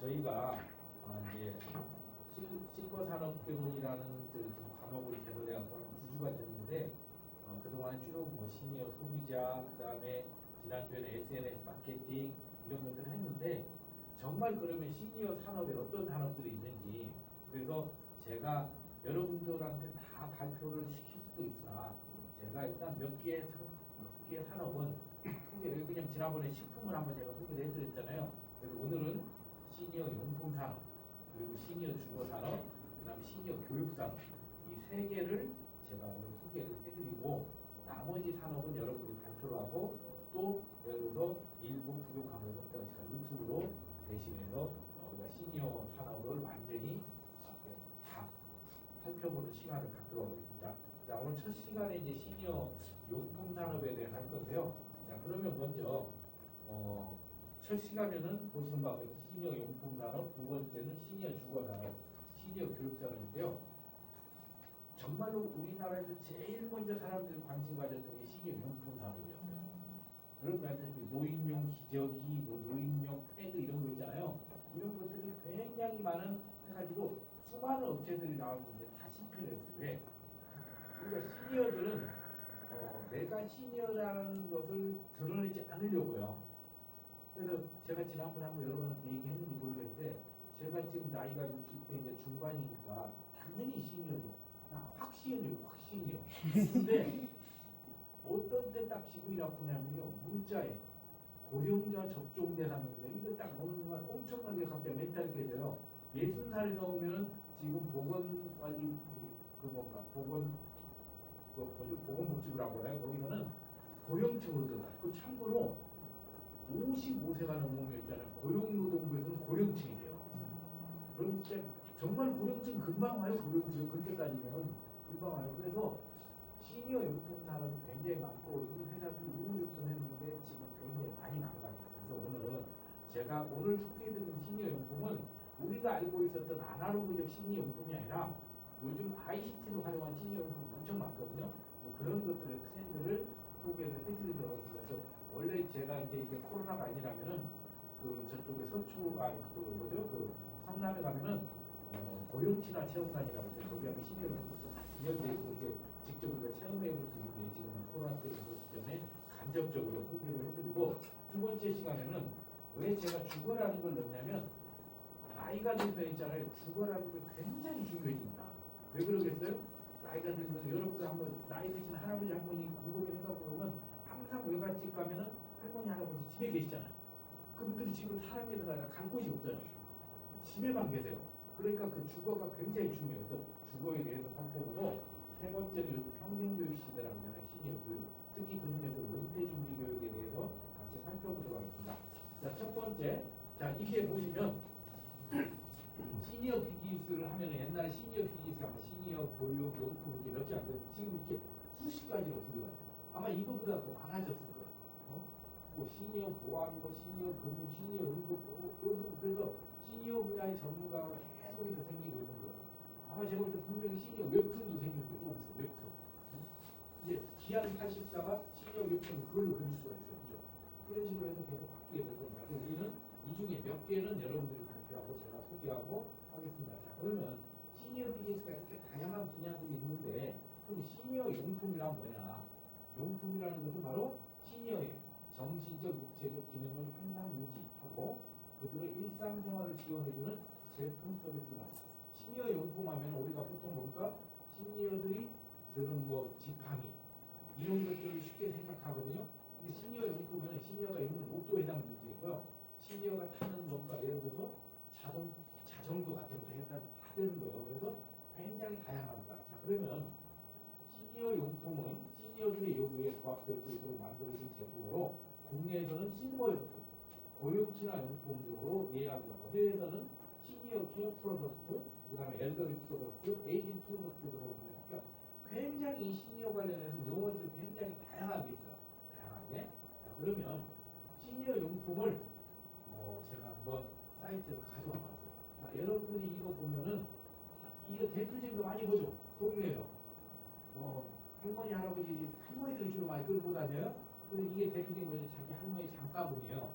저희가 이제 실버산업개론이라는 그 과목을 개설해갖고 한 9주가 됐는데 그동안 쭉 뭐 시니어 소비자, 그 다음에 지난주에는 SNS 마케팅 이런 것들을 했는데 정말 그러면 시니어 산업에 어떤 산업들이 있는지 그래서 제가 여러분들한테 다 발표를 시킬 수도 있으나 제가 일단 몇 개의 산업은 소개, 그냥 지난번에 식품을 한번 제가 소개를 해드렸잖아요. 그래서 오늘은 시니어 용품 산업, 그리고 시니어 주거 산업, 그 다음에 시니어 교육 산업 이 세 개를 제가 오늘 소개를 해드리고 나머지 산업은 여러분들이 발표를 하고 또 예를 들어서 일부 부족한 부분은 제가 유튜브로 대신해서 우리가 시니어 산업을 완전히 다 살펴보는 시간을 갖도록 하겠습니다. 자, 오늘 첫 시간에 이제 시니어 용품 산업에 대해 할 건데요. 자, 그러면 먼저 첫 시간에는 보시는 바와 같이 시니어 용품 산업, 두 번째는 시니어 주거 산업, 시니어 교육 산업인데요. 정말로 우리나라에서 제일 먼저 사람들이 관심 가졌던 게 시니어 용품 산업이었어요. 여러분 알다시피 노인용 기저귀, 뭐 노인용 패드 이런 거 있잖아요. 이런 것들이 굉장히 많은 해가지고 수많은 업체들이 나왔는데 다 실패를 했어요. 왜? 그러니까 시니어들은 내가 시니어라는 것을 드러내지 않으려고요. 그래서 제가 지난번에 한번 여러분한테 얘기했는지 모르겠는데 제가 지금 나이가 60대 이제 중반이니까 당연히 시니어죠. 나 확 시니어요, 확 시니어. 근데 어떤 때 딱 기분이 나쁘냐면요. 문자에 고령자 접종 대상인데 이거 딱 보는 순간 엄청나게 갑자기 멘탈이 깨져요. 60살이 넘으면 지금 보건관리 보건복지부라고 해요. 거기서는 고령층으로 들어가요. 그 참고로 55세가 넘으면 있잖아요. 고용노동부에서는 고령층이 돼요. 그럼 진짜 정말 고령층 금방 와요. 고령층 그렇게 따지면 금방 와요. 그래서 시니어 용품 산업이 굉장히 많고 이 회사들이 우후죽순했는데 지금 굉장히 많이 망가졌어요. 그래서 오늘은 제가 오늘 소개해드린 시니어 용품은 우리가 알고 있었던 아날로그적 시니어 용품이 아니라 요즘 ICT로 활용한 시니어 용품이 엄청 많거든요. 뭐 그런 것들의 트렌드를 소개를 해드리도록 하겠습니다. 그래서 원래 제가 이제 코로나가 아니라면은 그 저쪽에 그 성남에 가면은 고용친화 체험관이라고 해서 거기 하면 시니어 용품 인연돼 있고 이렇게 직접 우리가 체험해 볼 수 있는데 지금 코로나 때문에 간접적으로 소개를 해드리고 두 번째 시간에는 왜 제가 주거라는 걸 넣냐면 나이가 들면 있잖아요. 주거라는 게 굉장히 중요해집니다. 왜 그러겠어요? 나이가 들면 여러분들 한번 나이 드신 할아버지 할머니 궁금해 생각해보면 항상 외갓집 가면은 할머니 할아버지 집에 계시잖아요. 그분들이 집을 사랑해서 가야 갈 곳이 없어요. 집에만 계세요. 그러니까 그 주거가 굉장히 중요해요. 그래서 주거에 대해서 살펴보고 세 번째는 요즘 평생교육 시대라는 시니어 교육, 특히 그 중에서 은퇴준비 교육에 대해서 같이 살펴보도록 하겠습니다. 자, 첫 번째, 자 이게 보시면 시니어 비즈니스를 하면 옛날에 시니어 비즈니스 하면 시니어 교육 용품 이렇게 몇 개 안 돼요. 지금 이렇게 수십 가지가 들어가요. 아마 이거보다 더 많아졌을 거예요. 뭐 시니어 보안, 뭐 시니어 금융, 시니어 응급, 그래서 시니어 분야의 전문가가 계속해서 생기고 있는 거예요. 아마 제가 볼 때 분명히 시니어 웹툰도 생길 거예요. 조금 있어요. 웹툰. 이제 기한 84가 시니어 웹툰 그걸로 그릴 수가 있어요. 그죠? 이런 식으로 해서 계속 바뀌게 될 겁니다. 그래서 우리는 이 중에 몇 개는 여러분들이 발표하고 제가 소개하고 하겠습니다. 자, 그러면 시니어 비즈니스가 이렇게 다양한 분야들이 있는데 그럼 시니어 용품이란 뭐냐? 용품이라는 것은 바로 시니어의 정신적, 육체적 기능을 향상 유지하고 그들의 일상생활을 지원해주는 제품 서비스가 시니어 용품 하면 우리가 보통 뭘까? 시니어들이 드는 뭐 지팡이 이런 것들을 쉽게 생각하거든요. 근데 시니어 용품은 시니어가 입는 옷도 해당될수 있고요. 시니어가 타는 뭔가 예를 들어서 자전거 같은 것도 해당 다 되는 거예요. 그래서 굉장히 다양합니다. 자, 그러면 시니어 용품은 시니어들의 요구에 부합될 수 있도록 만들어진 제품으로 국내에서는 실버 용품, 고용친화 용품 등으로 예약하고 해외에서는 시니어 케어 프로덕트, 그 다음에 엘더리 프로덕트, 에이징 프로덕트 등으로 보니까 굉장히 이 시니어 관련해서 용어들이 굉장히 다양하게 있어요. 다양하게. 자, 그러면 시니어 용품을 제가 한번 사이트에 가져와 봤어요. 자, 여러분들이 이거 보면은 이거 대표적인 거 많이 보죠? 동네에서. 할머니, 할머니들이 주로 많이 끌고 다녀요. 근데 이게 대표적인 거는 자기 할머니 장가분이에요.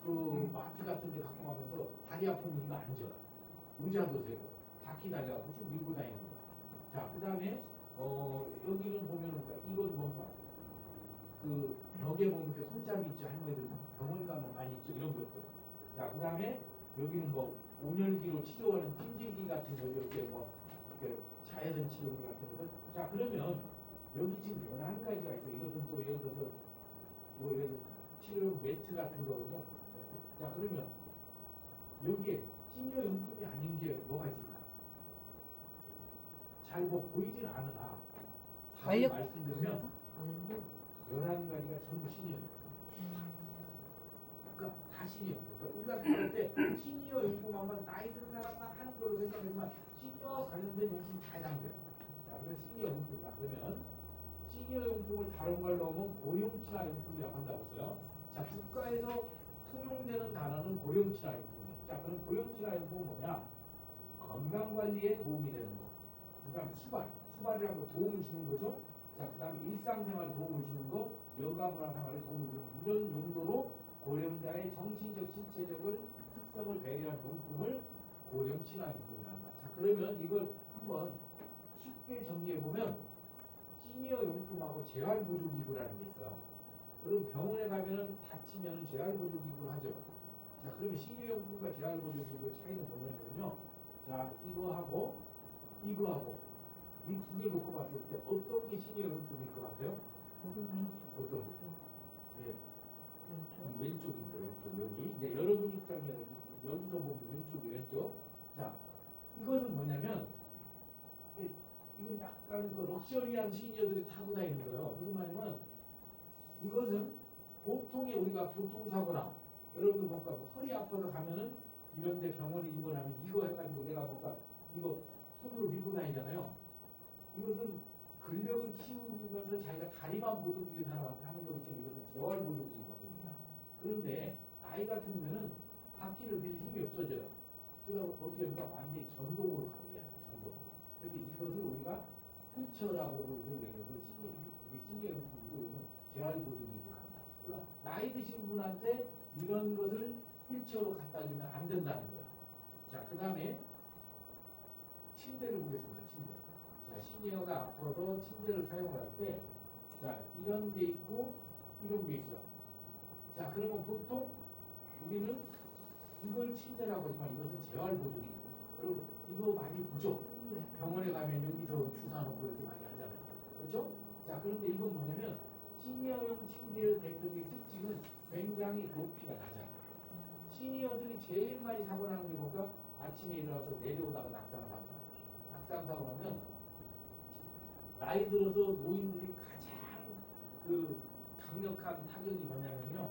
그 마트 같은 데 갖고 가면서 다리 아프면 이거 안 져. 의자도 되고 바퀴 달려가지고 쭉 밀고 다니는 거야. 자, 그 다음에 여기는 보면은 이것도 뭔가 그 벽에 보면 이렇게 손잡이 있죠. 할머니들 병원 가면 많이 있죠. 이런 것들. 자, 그 다음에 여기는 뭐 온열기로 치료하는 찜질기 같은 거 이렇게 뭐 이렇게 자외선 치료기 같은 거. 자, 그러면 여기 지금 11가지가 있어요. 이것은 또 예를 들어서 뭐 예를 들어 치료 매트 같은 거거든요. 자, 그러면 여기에 시니어 용품이 아닌 게 뭐가 있을까? 잘 뭐 보이진 않으나 답을 말씀드리면 11가지가 전부 시니어예요. 그러니까 다 시니어. 그러니까 우리가 생각할 때 시니어 용품하면 나이 드는 사람만 하는 걸로 생각하지만 시니어 관련된 용품이 다 해당돼요. 자, 그래서 시니어 용품이다. 그러면 시니어 용품을 다른 걸 넣으면 고령 친화용품이라고 한다고 했어요. 자, 국가에서 통용되는 단어는 고령 친화용품이에요. 자, 그럼 고령 친화용품은 뭐냐? 건강관리에 도움이 되는 거. 그 다음에 수발이라는 거 도움을 주는 거죠. 자, 그 다음에 일상생활에 도움을 주는 거, 여가문화생활에 도움을 주는 거. 이런 용도로 고령자의 정신적, 신체적인 특성을 배려한 용품을 고령 친화용품이라 한다. 자, 그러면 이걸 한번 쉽게 정리해보면 시니어 용품하고 재활보조기구라는 게 있어요. 그럼 병원에 가면은 다치면 재활보조기구를 하죠. 자, 그러면 시니어 용품과 재활보조기구의 차이는 뭐냐면요. 자, 이거하고 이 두 개를 놓고 봤을 때 어떤 게 시니어 용품일 것 같아요? 어떤 게? 예. 이 왼쪽입니다. 왼쪽 여기. 이제 여러분 입장에는 여기서 보면 왼쪽이 왼쪽. 자, 이것은 뭐냐면 이건 약간 그 럭셔리한 시니어들이 타고 다니는 거예요. 무슨 말이냐면 이것은 보통의 우리가 교통사고나 여러분들 뭔가 뭐 허리 아파서 가면은 이런데 병원에 입원하면 이거 해가지고 내가 뭔가 이거 손으로 밀고 다니잖아요. 이것은 근력을 키우면서 자기가 다리만 못 움직이는 사람한테 하는 거기 때문에 이것은 재활보조기구입니다. 그런데 나이가 들면은 바퀴를 밀 힘이 없어져요. 그래서 어떻게 하면 완전히 전동으로 가게 돼요. 전동으로. 그래서 이것을 우리가 휠체어라고 부르는 시니어 용품이고 재활보조기구를 한다. 그러니까 나이 드신 분한테 이런 것을 휠체어로 갖다 주면 안 된다는 거예요. 자, 그 다음에 침대를 보겠습니다. 침대. 자, 시니어가 아파서 침대를 사용을 할 때, 자, 이런 게 있고, 이런 게 있어요. 자, 그러면 보통 우리는 이걸 침대라고 하지만 이것은 재활보조기입니다. 그리고 이거 많이 보죠? 병원에 가면 여기서 주사 놓고 이렇게 많이 하잖아요. 그렇죠? 자, 그런데 이건 뭐냐면, 시니어용 침대의 대표적인 특징은 굉장히 높이가 낮아요. 시니어들이 제일 많이 사고 나는 게 뭔가 아침에 일어나서 내려오다가 낙상사고 나요. 낙상사고 나면 나이 들어서 노인들이 가장 그 강력한 타격이 뭐냐면요.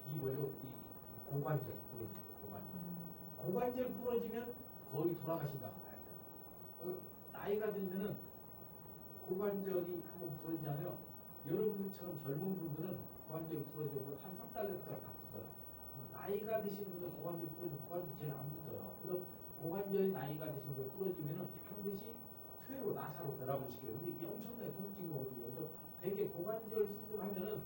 이 뭐죠? 이 고관절 부러지죠. 고관절 부러지면 거의 돌아가신다고 봐야 돼요. 나이가 들면은 고관절이 한번 부러지잖아요. 여러분들처럼 젊은 분들은 고관절이 부러지고 한 3달 됐다가 다 붙어요. 나이가 드신 분들 고관절이 부러지면 고관절이 제일 안 붙어요. 그래서 고관절이 나이가 드신 분들 부러지면은 반드시 쇠로 나사로 결합을 시켜요. 근데 이게 엄청나게 통증이 오거든요. 그래서 되게 고관절 수술하면은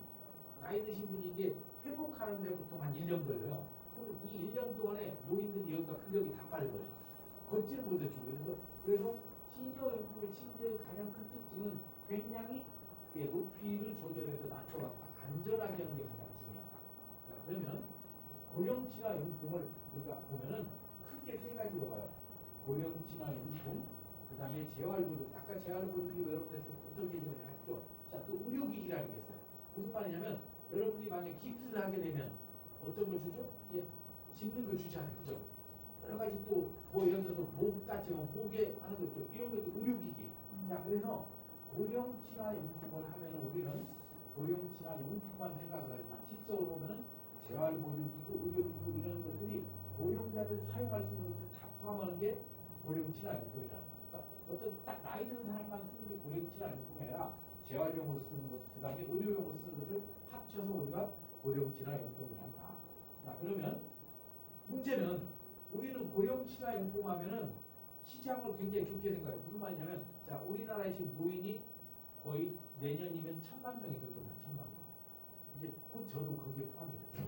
나이 드신 분이 이게 회복하는 데 보통 한 1년 걸려요. 그럼 이 1년 동안에 노인들이 여기가 근력이 다 빠져버려요. 걷지를 못해주고. 그래서 시니어 용품의 침대의 가장 큰 특징은 굉장히 높이를 조절해서 낮춰갖고 안전하게 하는 게 가장 중요하다. 자, 그러면 고령 친화 용품을 우리가 보면은 크게 세 가지로 봐요. 고령 친화 용품, 그 다음에 재활보조. 아까 재활보조기 여러분들 어떤 게 있는지 아시죠? 자, 또 의료기기라는 게 있어요. 무슨 말이냐면 여러분들이 만약에 깁스를 하게 되면 어떤 걸 주죠? 이게 짚는 걸 주지 않아요. 그죠? 여러 가지 또 뭐 예를 들어서 목 다치면 목에 하는 거 있죠. 이런 것도 의료기기. 자, 그래서 고령 친화 용품을 하면은 우리는 고령 친화 용품만 생각을 하지만 실적으로 보면은 재활보조기구, 의료기구 이런 것들이 고령자들 사용할 수 있는 것들 다 포함하는 게 고령 친화 용품이라는 거예요. 그러니까 어떤 딱 나이 드는 사람만 쓰는 게 고령 친화 용품이 아니라 재활용으로 쓰는 것, 그 다음에 의료용으로 쓰는 것을 합쳐서 우리가 고령 친화 용품을 한다. 자, 그러면 문제는 우리는 고령 친화 용품 하면은 시장을 굉장히 좋게 생각해요. 무슨 말이냐면, 자, 우리나라에 지금 노인이 거의 내년이면 1,000만 명이 될 겁니다. 1,000만 명. 이제 곧 저도 거기에 포함이 됐어요.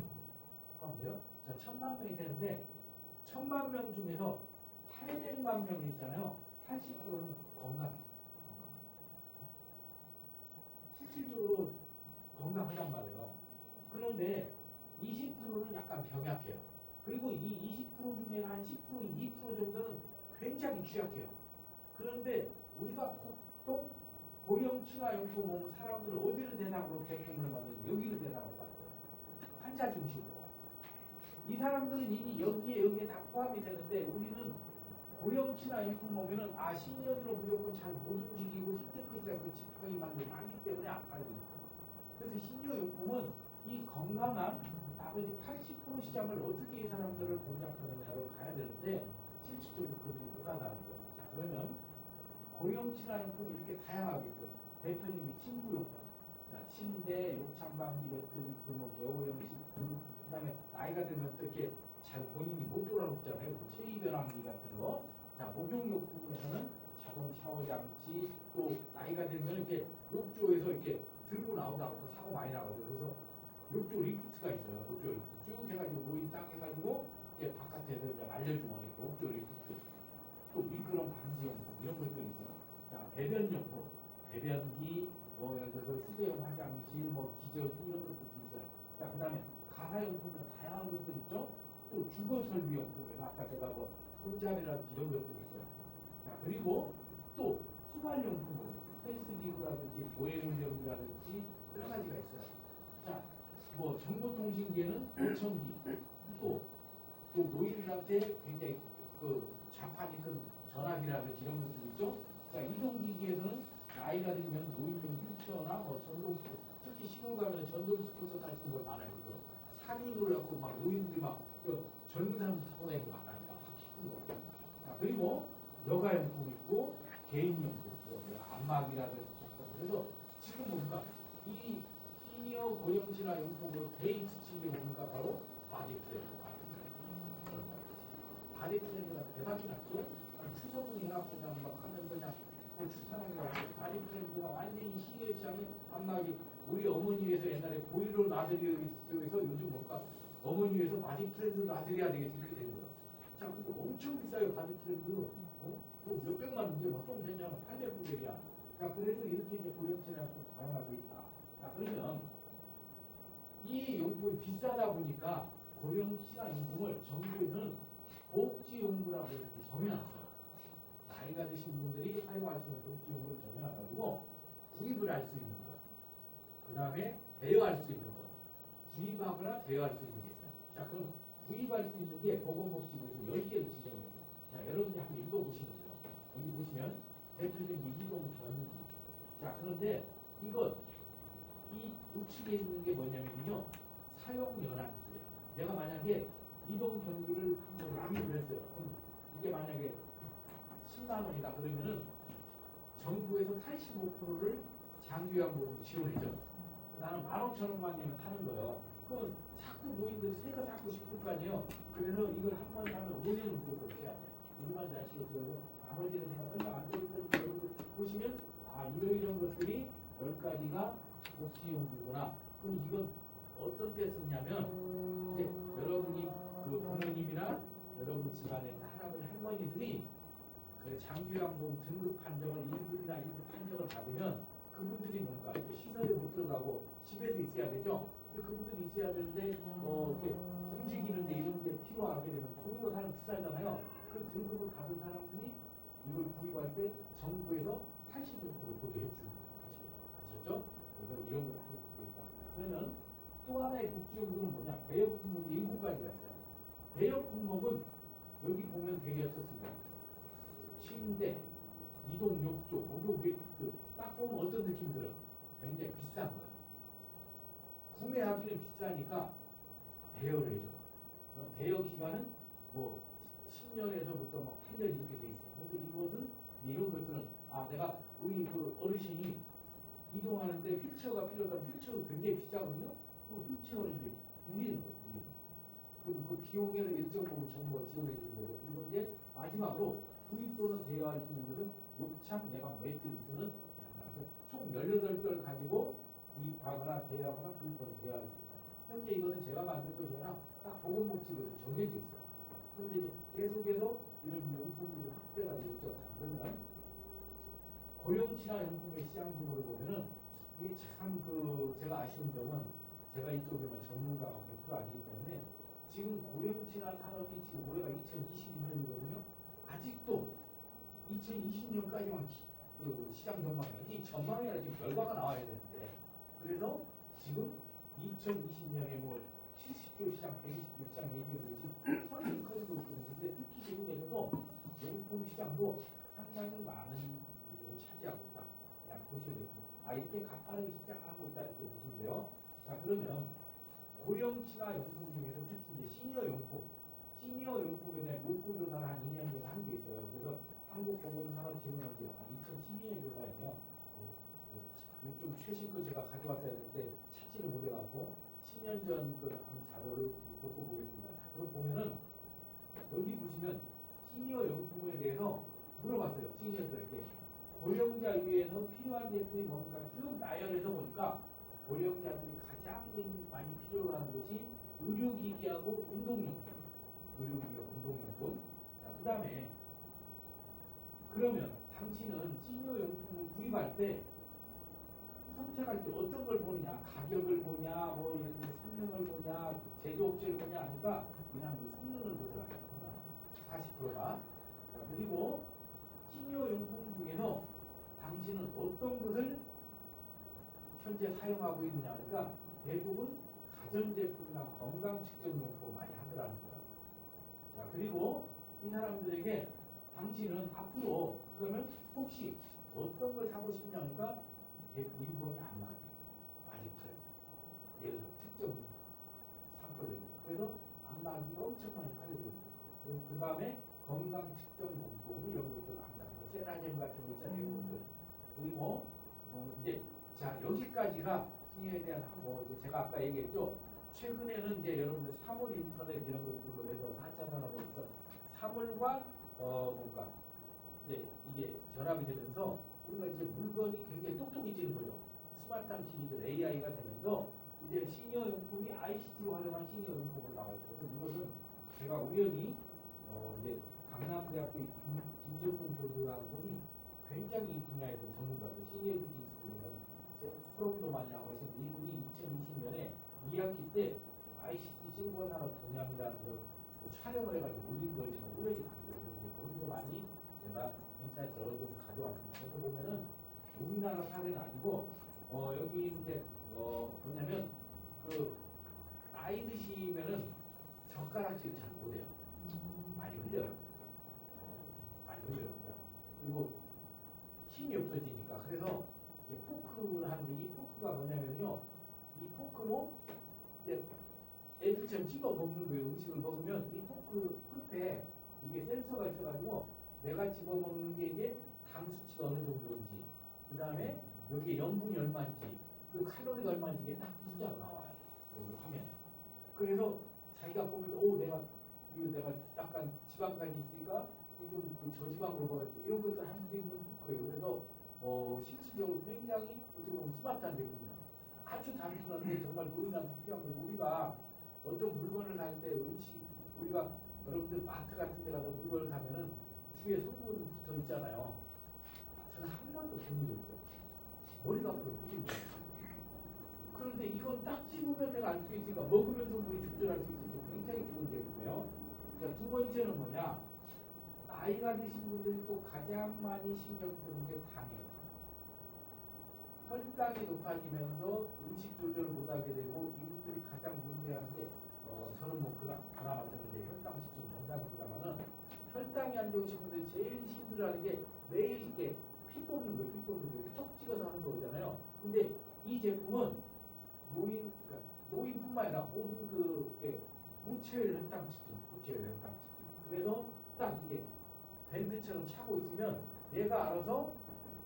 포함돼요? 자, 1000만 명이 되는데 1000만 명 중에서 800만 명 있잖아요. 80%는 건강해요. 실질적으로 건강하단 말이에요. 그런데 20%는 약간 병약해요. 그리고 이 20% 중에 한 10%, 2% 정도는 굉장히 취약해요. 그런데 우리가 보통 고령 친화용품 오면 사람들은 어디를 대상으로 제품을 만드는 여기를 대상으로 만들어요. 환자 중심으로. 이 사람들은 이미 여기에 다 포함이 되는데 우리는 고령 친화용품 오면은 시니어들은 무조건 잘 못 움직이고 힘들 것이다 그 지팡이 만들고 하기 때문에 안 팔리니까. 그래서 시니어 용품은 이 건강한 나머지 80% 시장을 어떻게 이 사람들을 공략하느냐로 가야 되는데 실질적으로 그것이 못하다는 거예요. 자, 그러면 고령 친화용품이 이렇게 다양하게 있어요. 대표님이 침구용품, 자, 침대, 욕창방지 매트리스, 뭐 개호형 식품, 그다음에 나이가 들면 또 이렇게 잘 본인이 못 돌아눕잖아요. 체위 변환기 같은 거. 자, 목욕욕 부분에서는 자동 샤워 장치, 또 나이가 들면 이렇게 욕조에서 이렇게 들고 나오다가 또 사고 많이 나거든요. 그래서 욕조 리프트가 있어요. 욕조 리프트 쭉 해가지고 노인 딱 해가지고 이제 바깥에서 이제 말려주는 욕조 리프트. 또 미끄럼 방지용품 이런 것들이 있어요. 자, 배변용품, 배변기, 뭐 예를 들어서 휴대용 화장실, 뭐 기저귀 이런 것들도 있어요. 자, 그다음에 가사용품은 다양한 것들 있죠. 또 주거설비용품에서 아까 제가 뭐 손잡이라든지 이런 것들이 있어요. 자, 그리고 또 수발용품으로 헬스기구라든지 보행운동이라든지 여러 가지가 있어요. 자, 뭐 정보통신기에는 보청기, 또 노인들한테 굉장히 그 자판이 큰 전화기라든지 이런 것들 있죠. 자, 이동기기에서는 나이가 들면 노인용 휠체어나 뭐 전동 스쿠터, 특히 시골 가면 전동 스쿠터 타시는 분 많아요. 그죠? 사륜을 갖고 막 노인들이 막 젊은 사람들 타고 다니는 거 많아요. 바퀴 큰 거. 자, 그리고 여가용품 있고 개인용품, 안마기라든지. 그래서 지금 뭡니까? 이 시니어 고령진화 용품으로 데이트 친게 뭡니까? 바로 바디프레임. 바디프레임가 대박이 났죠? 추석은 해갖고 그냥 막 하면서 그냥 주사는 거 같고 바디프레임가 완전히 시니어 시장이 안마기. 우리 어머니 위해서 옛날에 보일러 놔드리기 위해서 요즘 뭘까? 어머니 위해서 바디프레임도 놔드려야 되겠지 이렇게 되는 거야. 자, 근데 엄청 비싸요 바디프레임도. 뭐 몇백만 원인데 막좀 괜찮아. 800불짜리야. 자, 그래서 이렇게 이제 고령층하고 다양하게 있다. 자, 그러면 이 용품이 비싸다 보니까 고령층화 용품을 정부에서는 복지용구라고 이렇게 정해놨어요. 나이가 드신 분들이 활용할 수 있는 복지용구를 정해놔가지고 구입을 할 수 있는 거, 그 다음에 대여할 수 있는 거, 구입하거나 대여할 수 있는 게 있어요. 자, 그럼 구입할 수 있는 게 보건복지부에서 10개를 지정했어요. 자, 여러분이 한번 읽어보시면 돼요. 여기 보시면 대표적인 이동 견기. 자, 그런데 이것 이 우측에 있는 게 뭐냐면요, 사용 연한수예요. 내가 만약에 이동 견기를 한번 구입을 했어요. 그럼 이게 만약에 10만 원이다 그러면은 정부에서 85%를 장기요양보험으로 지원해줘. 나는 15,000원만 내면 하는 거예요. 그럼 자꾸 노인들이 새거 사고 싶을 거 아니에요. 그래서 이걸 한 번 사면 5년을 무조건 써야 돼. 이만 자식을 나머지는 제가 설명 안 드리는데 여러분 보시면 이런 것들이 10가지가 복지용구구나. 그럼 이건 어떤 때 쓰냐면 이제 여러분이 그 부모님이나 여러분 집안에 있는 할아버지 할머니들이 그 장기요양보험 등급 판정을 1급이나 1급 판정을 받으면 그분들이 뭔가 시설에 못 들어가고 집에서 있어야 되죠. 근데 그분들이 있어야 되는데 이렇게 움직이는데 이런 게 필요하게 되면 돈으로 사는 비싸잖아요. 그 등급을 받은 사람들이 이걸 구입할 때 정부에서 80% 보조해 주는 거예요. 아셨죠? 그래서 이런 걸 하고 있다. 그러면 또 하나의 복지용구는 뭐냐? 대여 품목이 7가지가 있어요. 대여 품목은 여기 보면 되게 어떻습니까? 침대, 이동 욕조, 목욕 리프트 딱 보면 어떤 느낌이 들어요? 굉장히 비싼 거예요. 구매하기는 비싸니까 대여를 해줘요. 대여 기간은 뭐 10년에서부터 막 8년 이렇게 돼 있어요. 그래서 이것은 이런 것들은 내가 우리 그 어르신이 이동하는데 휠체어가 필요하다면 휠체어가 굉장히 비싸거든요. 그 휠체어를 이제 빌리는 거예요. 그럼 그 비용에서 일정 부분 정부가 지원해 주는 거고. 그리고 이제 마지막으로 구입 또는 대여할 수 있는 것은 욕창, 내방, 매트리스는 총 18개를 가지고 구입하거나 대여하거나 구입 또는 대여할 수 있다. 현재 이것은 제가 만든 것이 아니라 딱 보건복지부에서 정해져 있어요. 그런데 이제 계속해서 이런 용품들이 확대가 되겠죠. 자, 그러면 고령친화 용품의 시장 규모를 보면은 이게 참 그 제가 아쉬운 점은 제가 이쪽에 뭐 전문가가 100% 아니기 때문에 지금 고령친화 산업이 지금 올해가 2022년이거든요. 아직도 2020년까지만 그 시장 전망이야. 이 전망이 아니라 지금 결과가 나와야 되는데 그래서 지금 2020년에 뭐 70조 시장, 120조 시장 얘기를 지금 훨씬 커지고 있거든요. 근데 특히 미국에서도 용품 시장도 상당히 많은 부분을 차지하고 있다. 그냥 보셔야 되고 이렇게 가파르게 시장하고 있다 이렇게 보시면 돼요. 자, 그러면 고령친화 용품 중에서 특히 이제 시니어 용품에 대한 욕구 조사를 한 2년 전에 한 게 있어요. 그래서 한국보건산업진흥원이 2012년 조사예요. 좀 최신 거 제가 가져왔어야 했는데 찾지를 못해갖고 10년 전 그 자료를 놓고 보겠습니다. 자, 그럼 보면은 여기 보시면 시니어 용품에 대해서 물어봤어요. 시니어들에게 고령자 위에서 필요한 제품이 뭡니까? 쭉 나열해서 보니까 고령자들이 가장 많이 필요로 하는 것이 의료기기하고 운동용품. 의료기기와 운동용품. 자, 그 다음에 그러면 당신은 시니어 용품을 구입할 때 선택할 때 어떤 걸 보느냐? 가격을 보냐, 뭐 예를 들어 성능을 보냐, 제조업체를 보냐 하니까 그냥 그 성능을 보더라고요. 40%가. 자, 그리고 시니어 용품 중에서 당신은 어떤 것을 현재 사용하고 있느냐 하니까 대부분 가전제품이나 건강측정용품 많이 하더라는 거예요. 자, 그리고 이 사람들에게 당신은 앞으로 그러면 혹시 어떤 걸 사고 싶냐니까 1번이 안마기 아직 트렌드. 예를 들어 특정 상표를 그래서 안마기가 엄청 많이 팔리고 있고 그 다음에 건강 측정 용품 이런 것들 합니다. 세라젬 같은 거 있잖아요. 이런 것들. 그리고 이제 자 여기까지가 시니어에 대한 하고 이제 제가 아까 얘기했죠. 최근에는 이제 여러분들 사물 인터넷 이런 것들로 해서 4차 산업에서 사물과 뭔가 이제 이게 결합이 되면서 우리가 이제 물건이 굉장히 똑똑해지는 거죠. 스마트한 기기들 AI가 되면서 이제 시니어 용품이 ICT로 활용한 시니어 용품으로 나와 있어요. 그래서 이것은 제가 우연히 이제 강남대학교 김정근 교수라는 분이 굉장히 이 분야에서 전문가죠. 시니어 비즈니스 중에서는 프로그도 많이 하고 있는데 이분이 2020년에 2학기 때 ICT 실버산업 동향이라는 걸 촬영을 해가지고 올린 걸 제가 우연히 봤어요. 그래서 거기서 많이 제가 인사이트 얻어서 가져왔습니다. 그래서 보면은 우리나라 사례는 아니고 여기 이제 뭐냐면 그 나이 드시면은 젓가락질 잘 못해요. 많이 흘려요. 많이 흘려요. 그리고 힘이 없어지니까 그래서 포크를 하는데 이 포크가 뭐냐면요. 이 포크로 이제 애들처럼 집어 먹는 거예요. 음식을 먹으면 이 포크 끝에 이게 센서가 있어가지고 내가 집어 먹는 게 이게 당 수치가 어느 정도인지 그 다음에 여기 염분이 얼마인지 그 칼로리가 얼마인지 이게 딱 숫자가 나와요. 여기 화면에. 그래서 자기가 보면서 내가 약간 지방간이 있으니까 좀 그 저지방으로 먹어야지 이런 것들 할 수 있는 거예요. 그래서 실질적으로 굉장히 어떻게 보면 스마트한 제품이에요. 아주 단순한데 정말 노인한테 필요한 거예요. 우리가 어떤 물건을 살 때 우리가 여러분들 마트 같은 데 가서 물건을 사면은 뒤에 성분 붙어 있잖아요. 저는 한 번도 본 일이 없어요. 머리가 아파서 부신 거예요. 그런데 이건 딱 집으면 내가 알 수 있으니까 먹으면서 물이 조절할 수 있으니까 굉장히 좋은 제품이에요. 자, 두 번째는 뭐냐? 나이가 드신 분들이 또 가장 많이 신경 쓰는 게 당이에요. 혈당이 높아지면서 음식 조절을 못하게 되고 이분들이 가장 문제한 게 저는 뭐 그나마 저는 이제 혈당 수준 정상입니다만은 혈당이 안 좋으신 분들이 제일 힘들어하는 게 매일 이렇게 피 뽑는 거예요. 이렇게 톡 찍어서 하는 거잖아요. 근데 이 제품은 노인뿐만 아니라 모든 무체열 혈당 측정. 그래서 딱 이게 밴드처럼 차고 있으면 얘가 알아서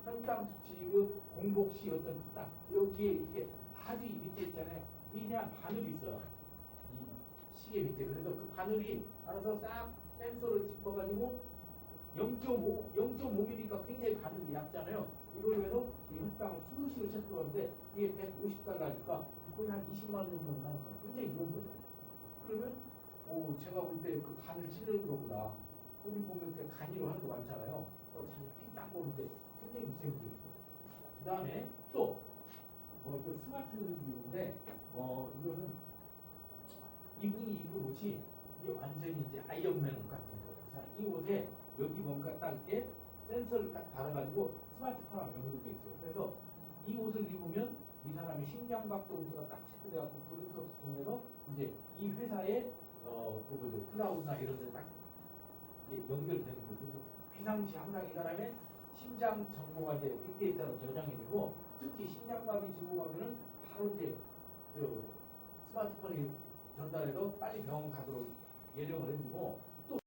혈당 수치 공복 시 어떤 딱 여기에 이게 아주 밑에 있잖아요. 밑에 한 바늘이 있어요. 이 시계 밑에. 그래서 그 바늘이 알아서 싹 센서를 짚어가지고 0.5mm니까 굉장히 바늘이 얇잖아요. 이걸로 해서 이 혈당을 수시로 체크하는데 이게 150달러니까 거의 한 20만 원 정도 나니까 굉장히 좋은 거죠. 그러면 제가 볼 때 그 간을 찌르는 것보다 우리 보면 그 간이로 하는 거 많잖아요. 자기 핀딱 보는데 굉장히 위생적이에요. 그 다음에 또 이거 스마트 기구인데 이거는 이분이 입은 옷이 이게 완전히 이제 아이언맨 옷 같은 거예요. 그래서 이 옷에 여기 뭔가 딱 이렇게 센서를 딱 달아가지고 스마트폰하고 연결돼 있어요. 그래서 이 옷을 입으면 이 사람의 심장박동수가 딱 체크돼갖고 블루투스 통해서 이제 이 회사의 그 뭐죠 클라우드나 이런 데 딱 연결되는 거죠. 그래서 비상시 항상 이 사람의 심장 정보가 이제 빅데이터로 저장이 되고 특히 심장마비 지고 가면은 바로 이제 스마트폰이 전달해서 빨리 병원 가도록 예령을 해주고 또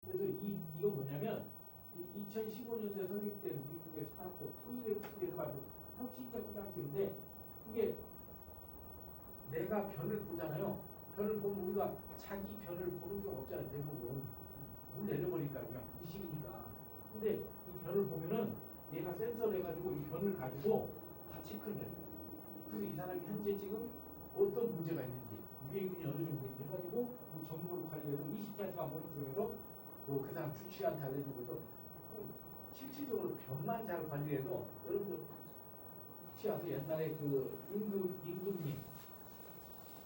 그래서 이건 뭐냐면 2015년도에 설립된 미국의 스타트업 토이렉스에서 만든 혁신적 화장실인데 이게 내가 변을 보잖아요. 변을 보면 우리가 자기 변을 보는 경우 없잖아요. 대부분 물 내려버리니까 그냥 보기 싫으니까. 근데 이 변을 보면은 얘가 센서를 해가지고 이 변을 가지고 다 체크를 해요. 그래서 이 사람이 현재 지금 어떤 문제가 있는지 유해균이 어느 정도 있는지 해가지고 그 정보를 관리해서 24시간 모니터링해서 그 사람 주치 않게 알려주고 해서 실질적으로 변만 잘 관리해서 여러분들 혹시 아세요? 옛날에 그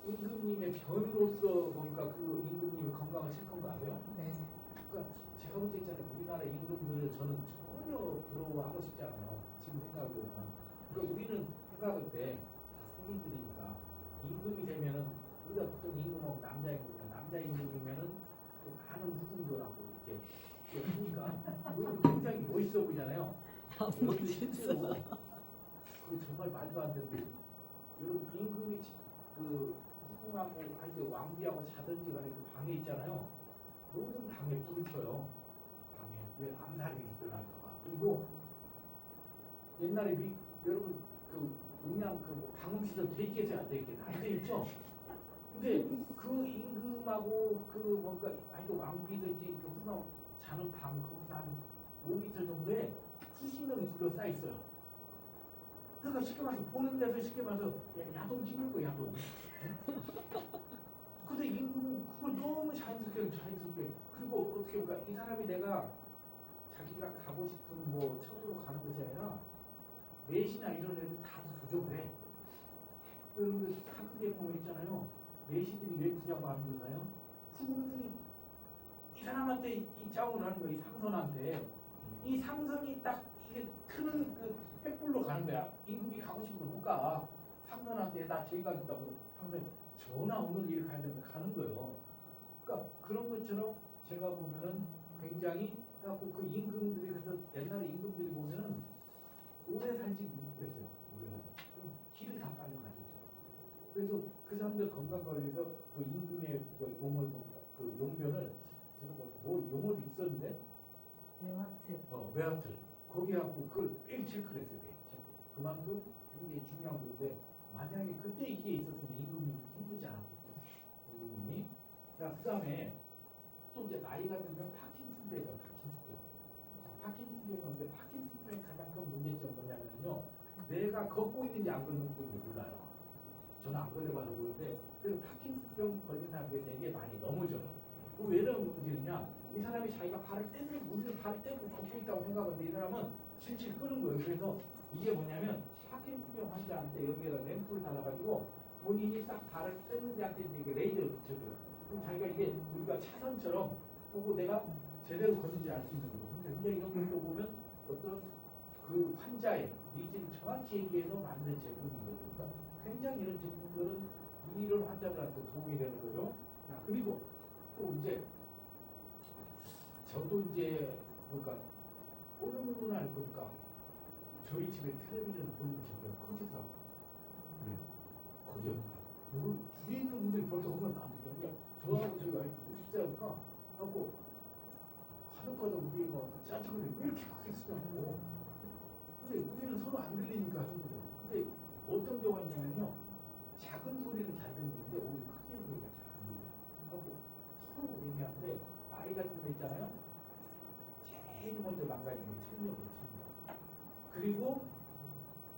임금님의 변으로서 보니까 그 임금님의 건강을 체크한 거 아세요? 네. 그러니까 제가 볼 때 있잖아요. 우리나라 임금들을 저는 전혀 부러워하고 싶지 않아요. 지금 생각해보면. 그러니까 우리는 생각할 때 다 성인들이니까 임금이 되면은 우리가 보통 임금은 남자 임금이야. 남자 임금이면은 많은 후궁들하고 이렇게 하니까 그건 굉장히 멋있어 보이잖아요. 여러분들 실제로 그 정말 말도 안 되는데 여러분 임금이 그 후궁하고 아니 왕비하고 자든지 간에 그 방에 있잖아요. 모든 방에 불을 켜요. 방에 왜 암살이 일어날까봐. 그리고 옛날에 여러분 그 용량 그 방음 시설 되게 해서 안 되게 안 돼 있죠. 근데 그 임금하고 그 뭔가 아니 왕비든지 그 후궁 자는 방 거기서 한 5m 정도에 수십 명이 둘러싸여 있어요. 그러니까 쉽게 말해서 보는 데서 쉽게 말해서 야동 찍을 거야 야동. 근데 임금은 그걸 너무 자연스럽게 그리고 어떻게 보니까 이 사람이 내가 자기가 가고 싶은 뭐 처소로 가는 것이 아니라 매시나 이런 애들 다 부족을 해. 여러분들 사극에 보면 있잖아요. 매시들이 왜 부자고 하는 줄 알아요? 후궁들이 이 사람한테 이 짜움을 하는 거야. 이 상선한테. 이 상선이 딱 이게 크는 그 횃불로 가는 거야. 임금이 가고 싶은 못 가. 상선한테 나 저기 가겠다고 상선이 전화 오늘 일 가야 되는데 가는 거예요. 그러니까 그런 것처럼 제가 보면은 굉장히 그래갖고 그 임금들이 그래서 옛날에 임금들이 보면은 오래 살지 못했어요. 오래 살지. 길을 다 빨려가지고. 그래서 그 사람들 건강 관리에서 그 임금의 그 용변을 제가 뭐 용어도 있었는데 외화틀 거기 갖고 그걸 매일 체크를 했어요. 그만큼 굉장히 중요한 건데 만약에 그때 이게 있었으면 임금이 힘들지 않았겠죠. 임금님이. 자, 그 다음에 또 이제 나이가 들면 파킨슨병이죠. 파킨슨병인데 파킨슨병의 가장 큰 문제점은 뭐냐면요. 내가 걷고 있는지 안 걷는 지 몰라요. 저는 안 걸려봐서 모르는데 그래서 파킨슨병 걸린 사람들이 되게 많이 넘어져요. 왜 넘어지느냐? 이 사람이 자기가 발을 떼고 우리는 발을 떼고 걷고 있다고 생각하는데 이 사람은 질질 끄는 거예요. 그래서 이게 뭐냐면 파킨슨병 환자한테 여기에다 램프를 달아가지고 본인이 딱 발을 떼는 데한테 이게 레이저를 붙여줘요. 그럼 자기가 이게 우리가 차선처럼 보고 내가 제대로 걷는지 알 수 있는 거예요. 굉장히 이런 것도 보면 어떤 그 환자의 니즈를 정확히 얘기해서 만든 제품인 거죠. 그러니까 굉장히 이런 제품들은 이런 환자들한테 도움이 되는 거죠. 자, 그리고 또 이제 저도 이제 보니까 어느 날 보니까 저희 집에 텔레비전 보는 게 점점 커지더라고요. 커져. 뭐 뒤에 있는 분들이 벌써 오면 안 되죠. 그러니까 저하고 저희 와이프 50대니까 하고 하루까지 우리가 짜증을 왜 이렇게 크게 쓰냐고. 근데 우리는 서로 안 들리니까 하는 거예요. 근데 어떤 경우가 있냐면요. 작은 소리는 잘 들리는데 우리 크게 하는 소리가 잘 안 들려요. 하고 서로 얘기하는데 나이 같은 거 있잖아요. 제일 먼저 망가지는 게 청력이에요. 청력. 그리고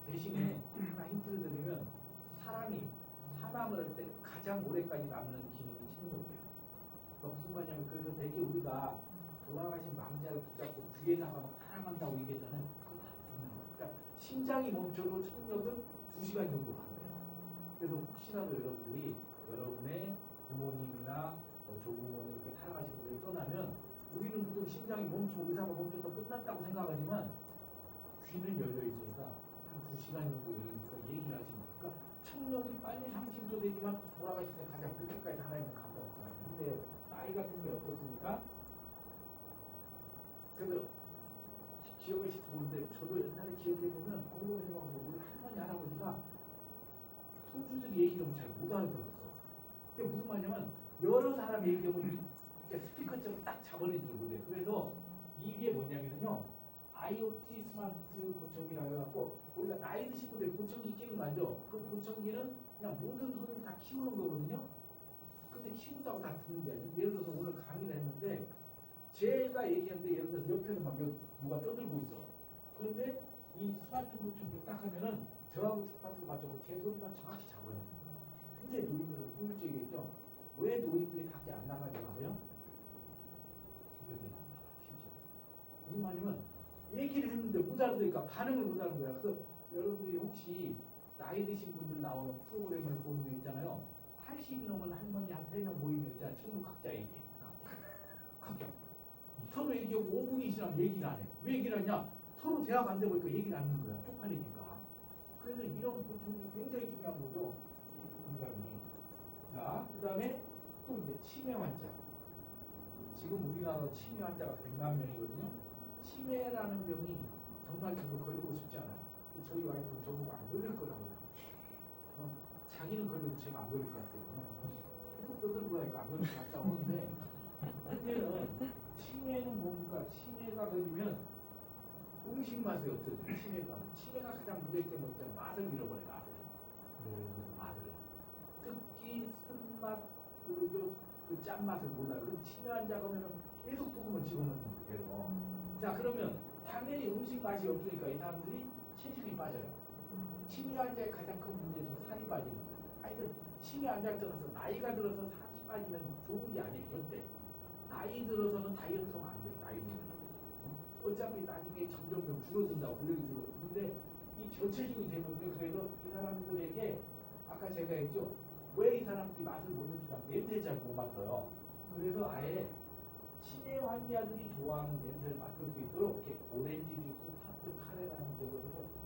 대신에 하나 힌트를 드리면 사람이 사망을 할 때 가장 오래까지 남는 기능이 청력이에요. 그러니까 무슨 말이냐면 그래서 되게 우리가 돌아가신 망자를 붙잡고 귀에다가 막 사랑한다고 얘기했잖아요. 그거 다 듣는 거예요. 그러니까 심장이 멈춰도 청력은 2시간 정도 간대요. 그래서 혹시라도 여러분들이 여러분의 부모님이나 조부모님 이렇게 사랑하신 분을 떠나면 우리는 보통 심장이 멈추고 의사가 멈춰서 끝났다고 생각하지만 귀는 열려 있으니까 한 2시간 정도 열리니까 얘기를 하시는 거예요. 그러니까 청력이 빨리 상실도 되지만 돌아가실 때 가장 끝까지 하나님은 감사했잖아요. 근데 나이 같은 게 어떻습니까? 그래서 기억하실지 모르는데 저도 옛날에 기억해보면 공공생활하고 우리 할머니 할아버지가 손주들이 얘기하면 잘 못 알아들었어. 그게 무슨 말이냐면 여러 사람 얘기하면 이렇게 스피커처럼 딱 잡아내지 못해. 그래서 이게 뭐냐면요. IoT 스마트 보청기라고 해갖고 우리가 나이 드신 분들 보청기 끼는 거 알죠? 그 보청기는 그냥 모든 손을 다 키우는 거거든요. 근데 키운다고 다 듣는데 예를 들어서 오늘 강의를 했는데 제가 얘기하는데 예를 들어서 옆에는 막 누가 떠들고 있어. 그런데 이 스마트 보청기 딱 하면은 저하고 주파수를 맞춰서 제 소리만 정확히 잡아내는 거예요. 굉장히 노인들은 효율적이겠죠. 왜 노인들이 밖에 안 나가게 하세요? 이것 때문에 안 나가 실제. 무슨 말이냐면 얘기를 했는데 못 알아들으니까 반응을 못 하는 거야. 그래서 여러분들이 혹시 나이 드신 분들 나오는 프로그램을 보는 거 있잖아요. 80이 넘은 할머니 한 3명 모이면 있잖아요. 전부 각자 얘기해. 각자. 서로 얘기하고 5분이 지나면 얘기를 안 해. 왜 얘기를 하냐? 서로 대화가 안 되고 있으니까 얘기를 안 하는 거야. 쪽팔리니까. 그래서 이런 보충이 굉장히 중요한 거죠. 굉장히. 자, 그 다음에 또 이제 치매 환자. 지금 우리나라 치매 환자가 100만 명이거든요. 치매라는 병이 정말 저도 걸리고 싶지 않아요. 저희 와이프는 저보고 안 걸릴 거라고요. 자기는 걸리고 제가 안 걸릴 것 같아요. 계속 떠들고 하니까 안 걸릴 것 같다고 하는데 문제는 치매는 뭡니까? 치매가 걸리면 음식 맛이 없어져요. 치매가 가장 문제점이 뭐냐면 맛을 잃어버려요. 맛을 특히 쓴맛 그 짠맛을 몰라요. 그럼 치매 환자가 오면 계속 소금을 집어넣는 거예요. 자, 그러면 당연히 음식 맛이 없으니까 이 사람들이 체중이 빠져요. 치매 환자의 가장 큰 문제는 살이 빠지는 거예요. 하여튼 치매 환자가 들어서 나이가 들어서 살이 빠지면 좋은 게 아니에요. 절대. 나이 들어서는 다이어트하면 안 돼요. 나이 들어서. 어차피 나중에 점점 줄어든다고 근력이 줄어요. 근데 이 저체중이 되거든요. 그래서 이 사람들에게 아까 제가 했죠. 왜 이 사람들이 맛을 못 느끼냐면 냄새를 잘 못 맡아요. 그래서 아예 치매 환자들이 좋아하는 냄새를 맡을 수 있도록 이렇게 오렌지 주스, 타트, 카레라는 데서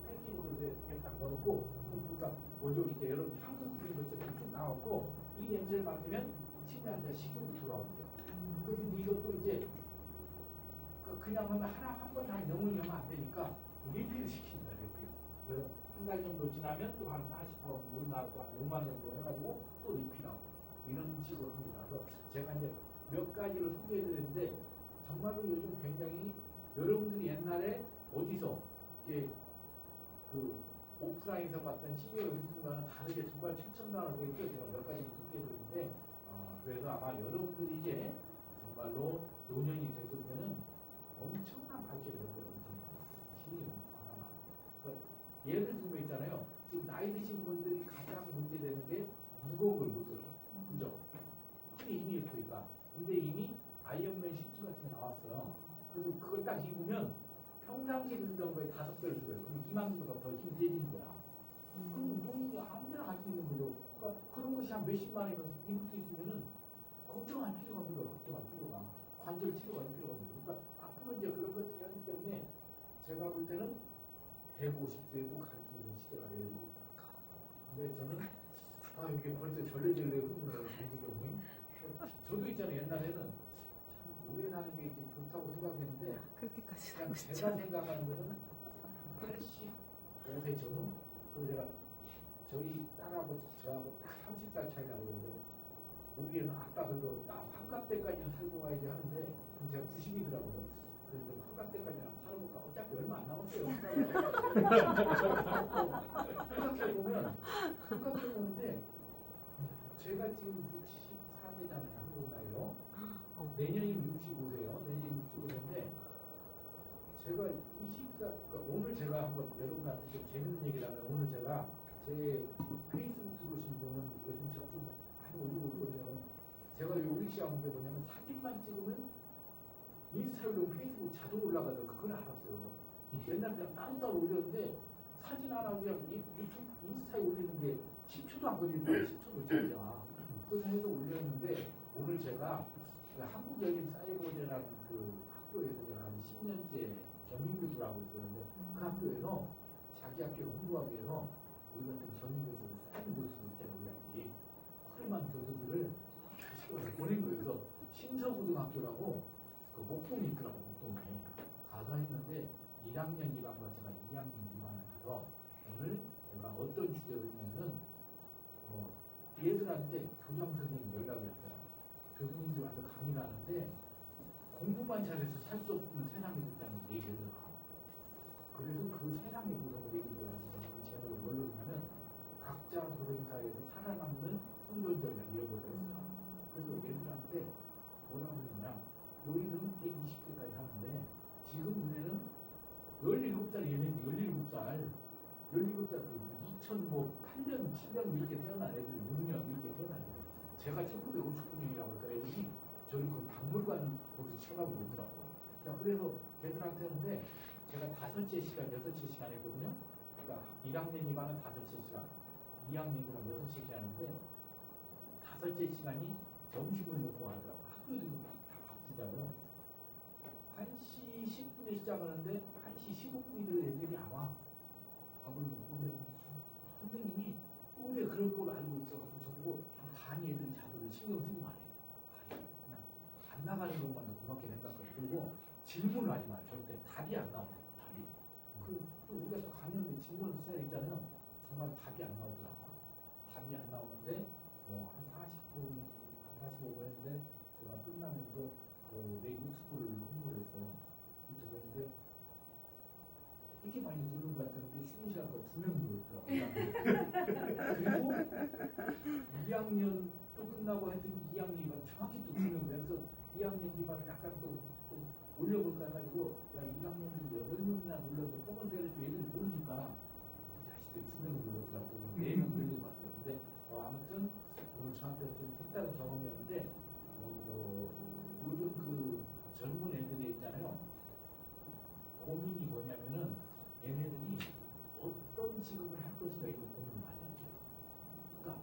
패키지로 이렇게 딱 넣어놓고 그러니까 뭐죠? 이렇게 여러분 향수 뿌린 것처럼 쭉 나왔고 이 냄새를 맡으면 치매 환자 식욕이 돌아온대요. 그래서 이것도 이제 그냥 하면 한 번에 한 영원히 하면 안 되니까 리필을 시킨다. 리필. 그래서 한 달 정도 지나면 또 한 40%, 우리나라 또한 6만 정도 해가지고 또 리필하고 이런 식으로 합니다. 그래서 제가 이제 몇 가지를 소개해드렸는데 정말로 요즘 굉장히 여러분들이 옛날에 어디서 이게 그 오프라인에서 봤던 치매 의료과는 다르게 정말 최첨단으로 되어 있죠. 제가 몇 가지 소개해드렸는데 그래서 아마 여러분들이 이제 정말로 노년이 됐으면은 엄청난 발전이 될 거예요. 힘이 아마. 그러니까 예를 들면 있잖아요. 지금 나이 드신 분들이 가장 문제되는 게 무거운 걸 못 들어요. 그죠? 흔히 힘이 없으니까. 근데 이미 아이언맨 슈트 같은 게 나왔어요. 그래서 그걸 딱 입으면 평상시에 들던 거에 5배를 줄여요. 그럼 이만큼보다 더 힘이 세지는 거야. 그럼 본인이 아무데나 갈 수 있는 거죠. 그러니까 그런 것이 한 몇십만 원이면 입을 수 있으면은 걱정할 필요가 없는 거예요. 걱정할 필요가. 관절 치료할 필요가 없는 거예요. 그러니까 앞으로 이제 그런 것들이 하기 때문에 제가 볼 때는 150세고 갈 수 있는 시대가 열리고 있다. 근데 저는 이게 벌써 절레절레 흐르네요. 정수경님. 저도 있잖아요. 옛날에는 참 오래 사는 게 이제 좋다고 생각했는데 그렇게까지 그냥 하고 제가 싶죠. 생각하는 것은 85세 전후 그 제가 저희 딸하고 저하고 딱 30살 차이 나거든요. 우리 애는 아빠 그래도 나 환갑 때까지는 살고 가야지 하는데 제가 90이더라고요. 그래서 환갑 때까지 살아볼까 어차피 얼마 안 남았어요. 생각해보는데 제가 지금 64세잖아요. 한국 나이로. 내년이면 65세요. 내년이 65세인데 제가 24, 그러니까 오늘 제가 한번 여러분한테 좀 재밌는 얘기를 하면 오늘 제가 제 페이스북 들어오신 분은 요즘 제가 좀 많이 올리고 있거든요. 제가 왜 올리기 시작한 게 뭐냐면 사진만 찍으면 인스타그램, 페이스북 자동 올라가더라고요. 그걸 알았어요. 옛날 그냥 따로따로 올렸는데 사진 하나 그냥 유튜브, 인스타에 올리는 게 10초도 안 걸리더라고요. 10초도 진짜. 그래서 해서 올렸는데 오늘 제가 그 한국여인사이버대라는 그 학교에서 제가 한 10년째 전민교수를 하고 있었는데 그 학교에서 자기 학교를 홍보하기 위해서 우리 같은 전민교수, 싼 교수 있잖아요. 우리같이 허름한 교수들을 시골에 보낸 거예요. 그래서 신서고등학교라고 그 목동에 있더라고. 목동에 가서 했는데 1학년 2반과 제가 2학년 2반을 가서 오늘 제가 어떤 주제로 했냐면은 얘들한테 교장 선생님 연락이 왔어요. 교수님들 와서 강의를 하는데 공부만 잘해서 살 수 없는 세상이 됐다는 얘기를 하고 그래서 그 세상의 구성을 얘기를 하면서 그 제목을 뭘로 했냐면 각자 도생사에서 살아남는 생존 전략 이런 걸 했어요. 그래서 얘들한테 뭐라고 했느냐 너희는 120세까지 하는데 지금 너네는 17살 얘네들 17살 17살 2008년 7년 이렇게 태어난 애들 6년 이렇게 태어난 애들 제가 1959년이라고 하니까 애들이 저희 그 박물관 거기서 체험하고 있더라고요. 자, 그래서 걔들한테 했는데 제가 5째 시간, 6째 시간 했거든요. 그러니까 1학년 2반은 5째 시간, 2학년 2반은 6째 시간인데 5째 시간이 점심을 먹고 하더라고요. 학교들이 다 바쁘잖아요. 1시 10분에 시작하는데 1시 15분이 돼도 애들이 안 와. 밥을 먹고 선생님이 왜 그럴 걸 알고 있어가지고 저보고 반이 애들이 자꾸 신경 쓰지 말아요. 그냥 안 나가는 것만 고맙게 생각해요. 그리고 질문을 하지 마요. 절대 답이 안 나오네요. 답이. 또 우리가 또 강의하는데 질문을 써야 되잖아요. 정말 답이 안 나오더라고요. 답이 안 나오는데 한 40분, 한 45분 했는데 제가 끝나면서 내 유튜브를 홍보를 했어요. 유튜브 했는데 이렇게 많이 누른 것 같았는데 쉬는 시간 거 2명 눌렀더라고요. 그리고 2학년 또 끝나고 했더니 2학년이 정확히 또 2명 그래서 2학년 2반을 약간 또 올려볼까 해가지고 야 1학년을 8명이나 눌렀는데 뽑은 데를 또 애들이 모르니까 자식들이 2명 눌렀더라고 4명 늘리고 왔어요. 근데 아무튼 오늘 저한테 좀 색다른 경험이었는데 요즘 그 젊은 애들이 있잖아요. 고민이 뭐냐면은 얘네들이 어떤 직업을 할 것인가 이거 고민을 많이 하죠. 그러니까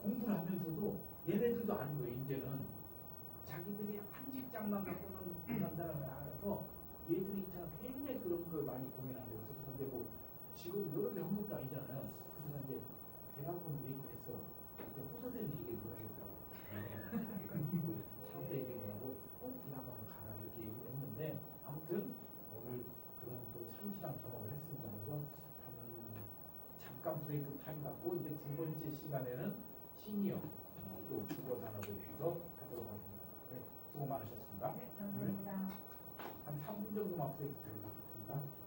공부를 하면서도 얘네들도 아는 거예요. 이제는 자기들이 한 직장만 갖고는 간다는 걸 알아서 얘들이 있잖아 굉장히 그런 걸 많이 고민하네요. 그래서 근데 뭐 지금 여러 개 한 것도 아니잖아요. 그래서 이제 대학원 얘기를 했어. 근데 호사대는 얘기를 하겠더라고. 그러니까 상대 얘기를 하고 꼭 대학원 가라 이렇게 얘기를 했는데 아무튼 오늘 그런 또 참신한 경험을 했습니다. 그래서 한 잠깐 브레이크 타임 갖고 이제 2번째 시간에는 시니어 또 국어 단어에 대해서 하도록 하겠습니다. 네, 수고 많으셨습니다. 네, 감사합니다. 한 3분 정도만 브레이크 드리겠습니다.